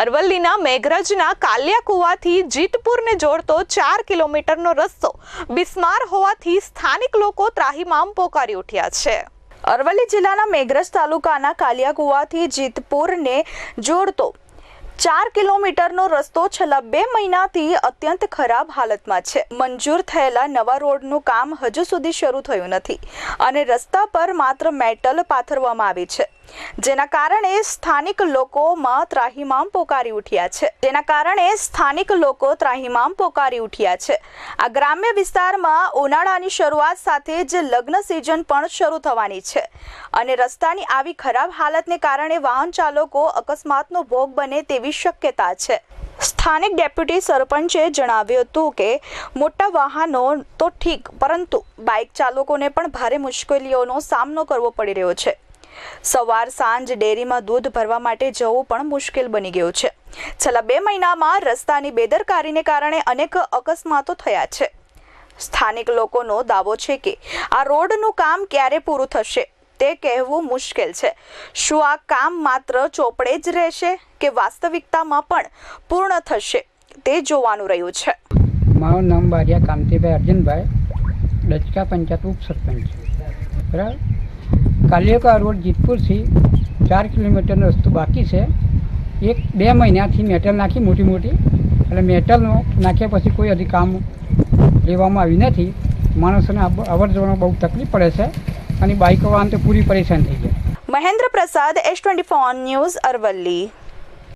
અરવલ્લીના મેઘરજના કાલિયા કુવાથી જીતપુરને જોડતો 4 કિલોમીટરનો રસ્તો બિસ્માર હોવાથી સ્થાનિક લોકો ત્રાહિમામ પોકારી ઉઠ્યા છે। અરવલ્લી જિલ્લાના મેઘરજ તાલુકાના કાલિયા કુવાથી જીતપુરને જોડતો 4 કિલોમીટરનો રસ્તો છેલ્લા 2 મહિનાથી અત્યંત ખરાબ હાલતમાં છે। મંજૂર થયેલા નવા રોડનું કામ હજુ સુધી શરૂ થયું નથી અને રસ્તા પર માત્ર મેટલ પાથરવામાં આવી છે, જેના કારણે સ્થાનિક લોકોમાં ત્રાહિમામ પોકારી ઉઠ્યા છે। આ ગ્રામ્ય વિસ્તારમાં ઉનાળાની શરૂઆત સાથે જ લગ્ન સિઝન પણ શરૂ થવાની છે અને રસ્તાની આવી ખરાબ હાલતને કારણે વાહન ચાલકો અકસ્માતનો ભોગ બને તેવી શક્યતા છે। સ્થાનિક ડેપ્યુટી સરપંચે જણાવ્યું હતું કે મોટા વાહનો તો ઠીક, પરંતુ બાઇક ચાલકોને પણ ભારે મુશ્કેલીઓનો સામનો કરવો પડી રહ્યો છે। સવાર સાંજ ડેરીમાં દૂધ ભરવા માટે જવું પણ મુશ્કેલ બની ગયું છે। છેલ્લા 2 મહિનામાં રસ્તાની બેદરકારીને કારણે અનેક અકસ્માતો થયા છે। સ્થાનિક લોકોનો દાવો છે કે આ રોડનું કામ ક્યારે પૂરું થશે તે કહેવું મુશ્કેલ છે। શું આ કામ માત્ર ચોપડે જ રહેશે કે વાસ્તવિકતામાં પણ પૂર્ણ થશે તે જોવાનું રહ્યું છે। મારું નામ બારિયા કાંતિભાઈ અર્જુનભાઈ, ડચકા પંચાયત ઉપસરપંચ। બરાબર, કાલિયા રોડ જીતપુરથી 4 કિલોમીટરનો રસ્તો બાકી છે। 1-2 મહિનાથી મેટલ નાખી મોટી એટલે મેટલનો નાખ્યા પછી કોઈ હજી કામ લેવામાં આવ્યું નથી। માણસોને અવર જવામાં બહુ તકલીફ પડે છે અને બાઇકો વાહન તો પૂરી પરેશાન થઈ ગયા। મહેન્દ્ર પ્રસાદ, S24 ન્યૂઝ, અરવલ્લી।